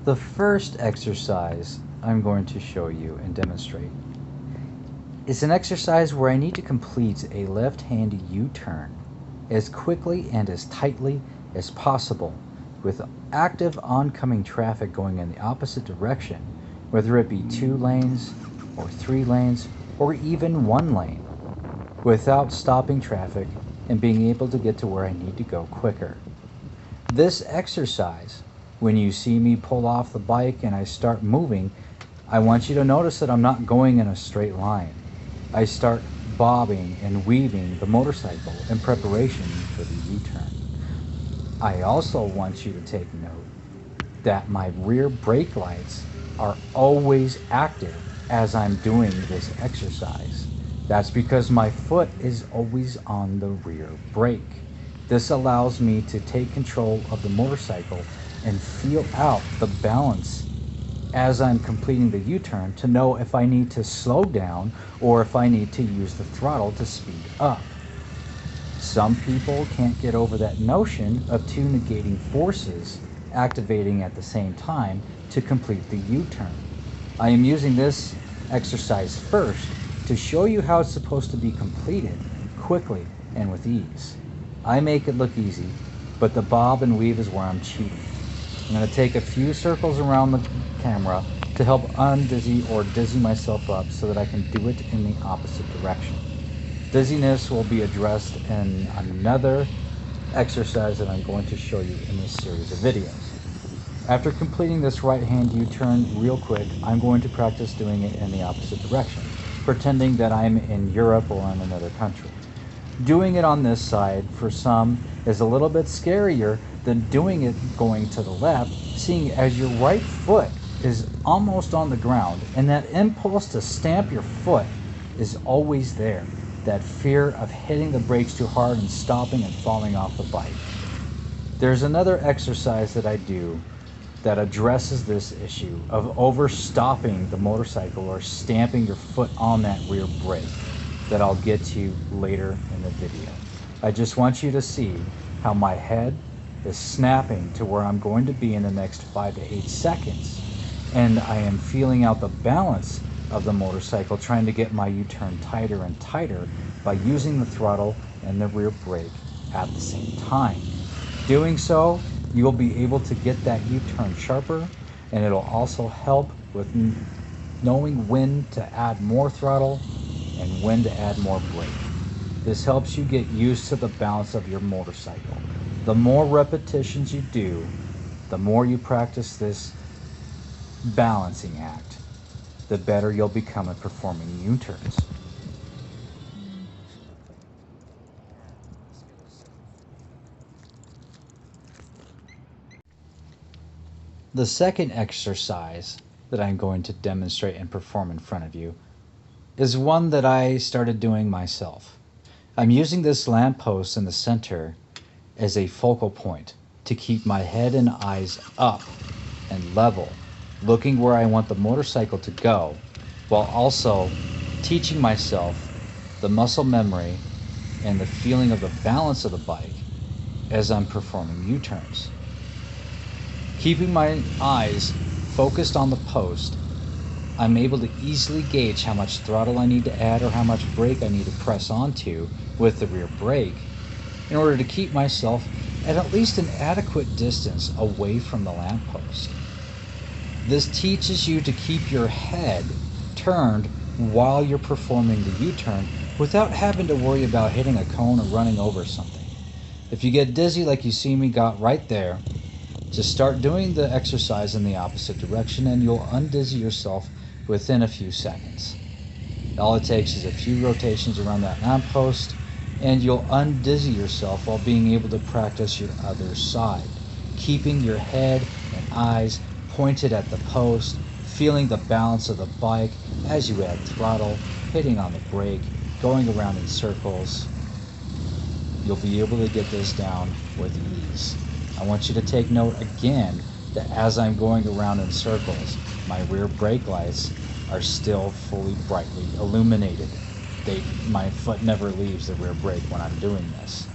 The first exercise I'm going to show you and demonstrate is an exercise where I need to complete a left-hand U-turn as quickly and as tightly as possible with active oncoming traffic going in the opposite direction, whether it be 2 lanes or 3 lanes or even 1 lane, without stopping traffic and being able to get to where I need to go quicker. This exercise, when you see me pull off the bike and I start moving, I want you to notice that I'm not going in a straight line. I start bobbing and weaving the motorcycle in preparation for the U-turn. I also want you to take note that my rear brake lights are always active as I'm doing this exercise. That's because my foot is always on the rear brake. This allows me to take control of the motorcycle and feel out the balance as I'm completing the U-turn to know if I need to slow down or if I need to use the throttle to speed up. Some people can't get over that notion of two negating forces activating at the same time to complete the U-turn. I am using this exercise first to show you how it's supposed to be completed quickly and with ease. I make it look easy, but the bob and weave is where I'm cheating. I'm going to take a few circles around the camera to help undizzy or dizzy myself up so that I can do it in the opposite direction. Dizziness will be addressed in another exercise that I'm going to show you in this series of videos. After completing this right hand U-turn real quick, I'm going to practice doing it in the opposite direction, pretending that I'm in Europe or in another country. Doing it on this side, for some, is a little bit scarier than doing it going to the left, seeing as your right foot is almost on the ground, and that impulse to stamp your foot is always there. That fear of hitting the brakes too hard and stopping and falling off the bike. There's another exercise that I do that addresses this issue of overstopping the motorcycle or stamping your foot on that rear brake that I'll get to later in the video. I just want you to see how my head is snapping to where I'm going to be in the next 5 to 8 seconds, and I am feeling out the balance of the motorcycle, trying to get my U-turn tighter and tighter by using the throttle and the rear brake at the same time. Doing so, you'll be able to get that U-turn sharper, and it'll also help with knowing when to add more throttle and when to add more brake. This helps you get used to the balance of your motorcycle. The more repetitions you do, the more you practice this balancing act, the better you'll become at performing U-turns. The second exercise that I'm going to demonstrate and perform in front of you is one that I started doing myself. I'm using this lamppost in the center as a focal point to keep my head and eyes up and level, looking where I want the motorcycle to go, while also teaching myself the muscle memory and the feeling of the balance of the bike as I'm performing U-turns. Keeping my eyes focused on the post, I'm able to easily gauge how much throttle I need to add or how much brake I need to press onto with the rear brake in order to keep myself at least an adequate distance away from the lamppost. This teaches you to keep your head turned while you're performing the U-turn without having to worry about hitting a cone or running over something. If you get dizzy like you see me got right there, just start doing the exercise in the opposite direction and you'll undizzy yourself within a few seconds. All it takes is a few rotations around that lamppost and you'll undizzy yourself while being able to practice your other side, keeping your head and eyes pointed at the post, feeling the balance of the bike as you add throttle, hitting on the brake, going around in circles. You'll be able to get this down with ease. I want you to take note again that as I'm going around in circles, my rear brake lights are still fully brightly illuminated. My foot never leaves the rear brake when I'm doing this.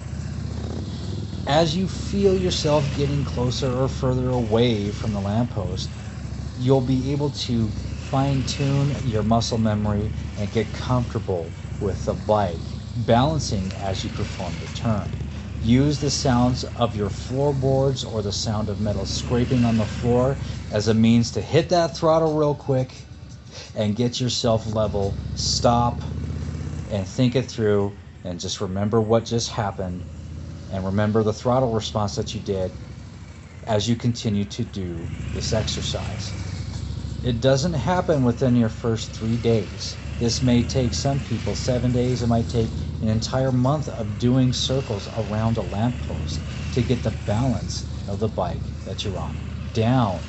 As you feel yourself getting closer or further away from the lamppost, you'll be able to fine-tune your muscle memory and get comfortable with the bike, balancing as you perform the turn. Use the sounds of your floorboards or the sound of metal scraping on the floor as a means to hit that throttle real quick and get yourself level. Stop and think it through and just remember what just happened and remember the throttle response that you did as you continue to do this exercise. It doesn't happen within your first 3 days. This may take some people 7 days. It might take an entire month of doing circles around a lamppost to get the balance of the bike that you're on down.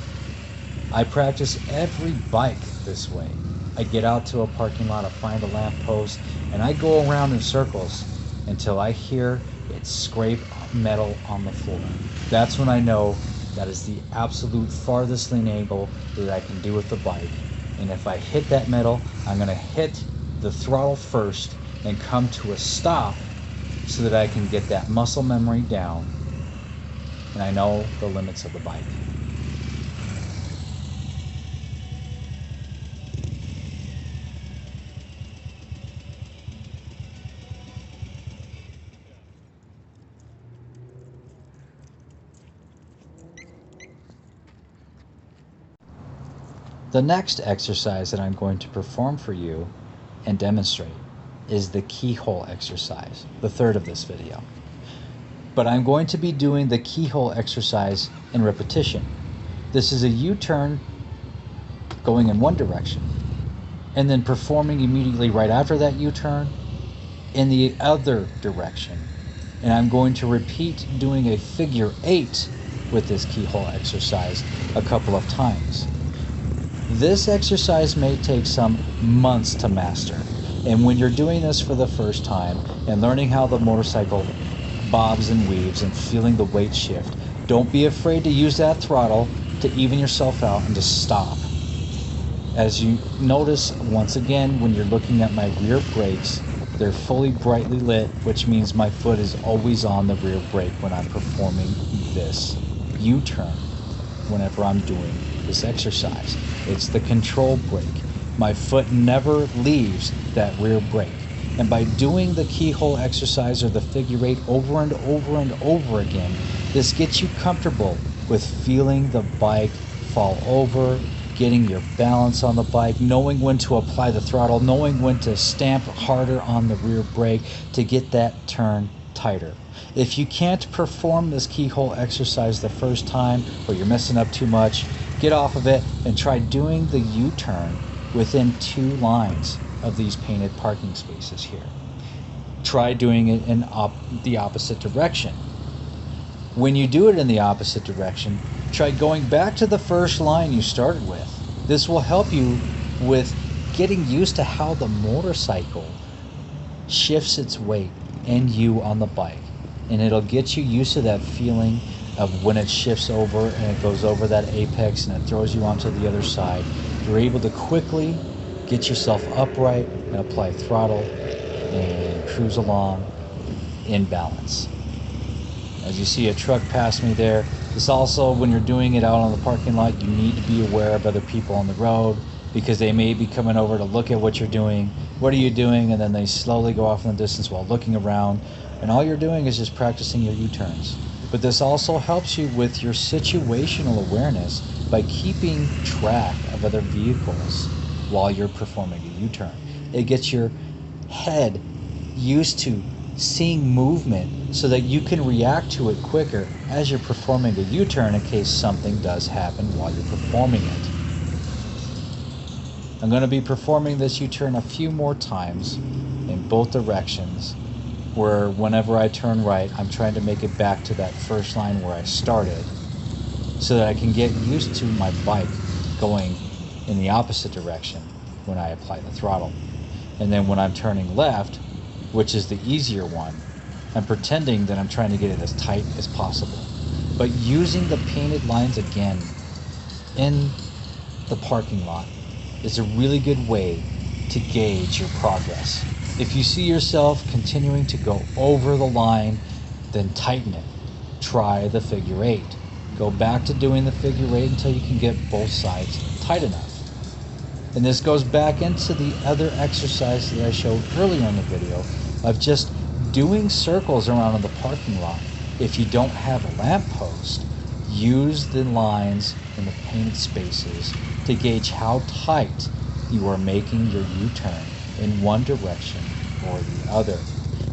I practice every bike this way. I get out to a parking lot, I find a lamppost, and I go around in circles until I hear it scrape metal on the floor. That's when I know that is the absolute farthest lean angle that I can do with the bike. And if I hit that metal, I'm gonna hit the throttle first and come to a stop so that I can get that muscle memory down and I know the limits of the bike. The next exercise that I'm going to perform for you and demonstrate is the keyhole exercise, the third of this video. But I'm going to be doing the keyhole exercise in repetition. This is a U-turn going in one direction and then performing immediately right after that U-turn in the other direction. And I'm going to repeat doing a figure 8 with this keyhole exercise a couple of times. This exercise may take some months to master, and when you're doing this for the first time and learning how the motorcycle bobs and weaves and feeling the weight shift, don't be afraid to use that throttle to even yourself out and to stop. As you notice, once again, when you're looking at my rear brakes, they're fully brightly lit, which means my foot is always on the rear brake when I'm performing this U-turn whenever I'm doing this exercise. It's the control brake. My foot never leaves that rear brake. And by doing the keyhole exercise or the figure 8 over and over and over again, this gets you comfortable with feeling the bike fall over, getting your balance on the bike, knowing when to apply the throttle, knowing when to stamp harder on the rear brake to get that turn tighter. If you can't perform this keyhole exercise the first time or you're messing up too much, get off of it and try doing the U-turn within 2 lines of these painted parking spaces here. Try doing it in the opposite direction. When you do it in the opposite direction, try going back to the first line you started with. This will help you with getting used to how the motorcycle shifts its weight and you on the bike. And it'll get you used to that feeling of when it shifts over and it goes over that apex and it throws you onto the other side. You're able to quickly get yourself upright and apply throttle and cruise along in balance. As you see a truck pass me there, this also, when you're doing it out on the parking lot, you need to be aware of other people on the road because they may be coming over to look at what you're doing. What are you doing? And then they slowly go off in the distance while looking around. And all you're doing is just practicing your U-turns. But this also helps you with your situational awareness by keeping track of other vehicles while you're performing a U-turn. It gets your head used to seeing movement so that you can react to it quicker as you're performing a U-turn in case something does happen while you're performing it. I'm going to be performing this U-turn a few more times in both directions, where whenever I turn right, I'm trying to make it back to that first line where I started so that I can get used to my bike going in the opposite direction when I apply the throttle. And then when I'm turning left, which is the easier one, I'm pretending that I'm trying to get it as tight as possible. But using the painted lines again in the parking lot is a really good way to gauge your progress. If you see yourself continuing to go over the line, then tighten it. try the figure 8. Go back to doing the figure 8 until you can get both sides tight enough. And this goes back into the other exercise that I showed earlier in the video of just doing circles around in the parking lot. If you don't have a lamppost, use the lines in the painted spaces to gauge how tight you are making your U-turn in one direction or the other,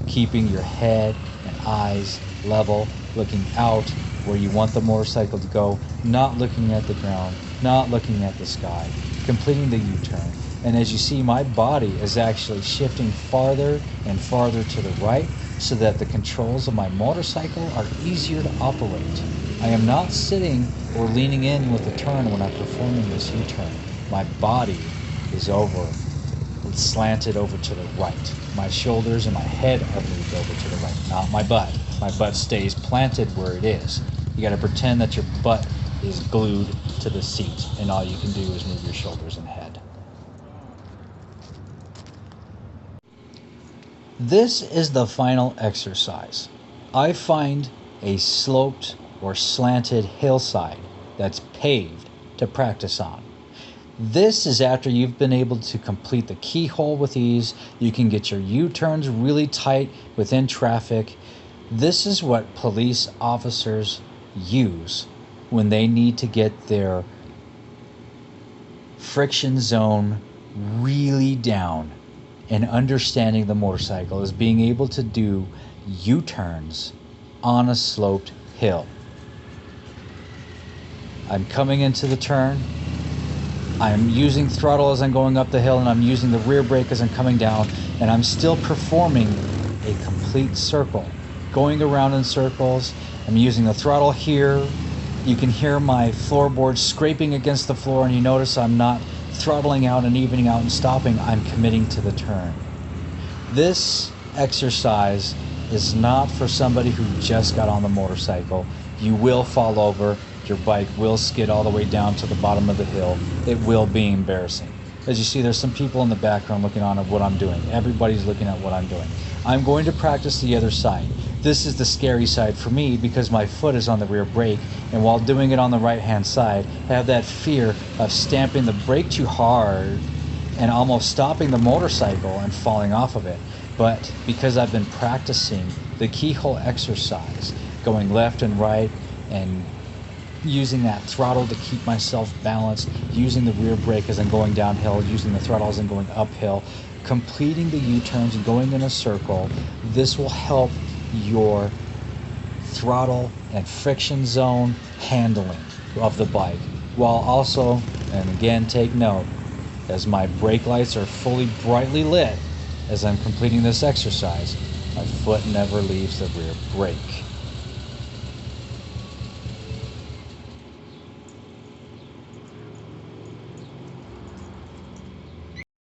keeping your head and eyes level, looking out where you want the motorcycle to go, not looking at the ground, not looking at the sky, completing the U-turn. And as you see, my body is actually shifting farther and farther to the right so that the controls of my motorcycle are easier to operate. I am not sitting or leaning in with the turn when I'm performing this U-turn. My body is slanted over to the right. My shoulders and my head are moved over to the right, not my butt. My butt stays planted where it is. You got to pretend that your butt is glued to the seat, and all you can do is move your shoulders and head. This is the final exercise. I find a sloped or slanted hillside that's paved to practice on. This is after you've been able to complete the keyhole with ease. You can get your U-turns really tight within traffic. This is what police officers use when they need to get their friction zone really down. And understanding the motorcycle is being able to do U-turns on a sloped hill. I'm coming into the turn. I'm using throttle as I'm going up the hill, and I'm using the rear brake as I'm coming down, and I'm still performing a complete circle, going around in circles. I'm using the throttle here. You can hear my floorboard scraping against the floor, and you notice I'm not throttling out and evening out and stopping. I'm committing to the turn. This exercise is not for somebody who just got on the motorcycle. You will fall over. Your bike will skid all the way down to the bottom of the hill. It will be embarrassing. As you see, there's some people in the background looking on at what I'm doing. Everybody's looking at what I'm doing. I'm going to practice the other side. This is the scary side for me because my foot is on the rear brake, and while doing it on the right-hand side, I have that fear of stamping the brake too hard and almost stopping the motorcycle and falling off of it. But because I've been practicing the keyhole exercise, going left and right and using that throttle to keep myself balanced, using the rear brake as I'm going downhill, using the throttle as I'm going uphill, completing the U-turns and going in a circle, this will help your throttle and friction zone handling of the bike, while also, and again take note, as my brake lights are fully brightly lit as I'm completing this exercise, my foot never leaves the rear brake.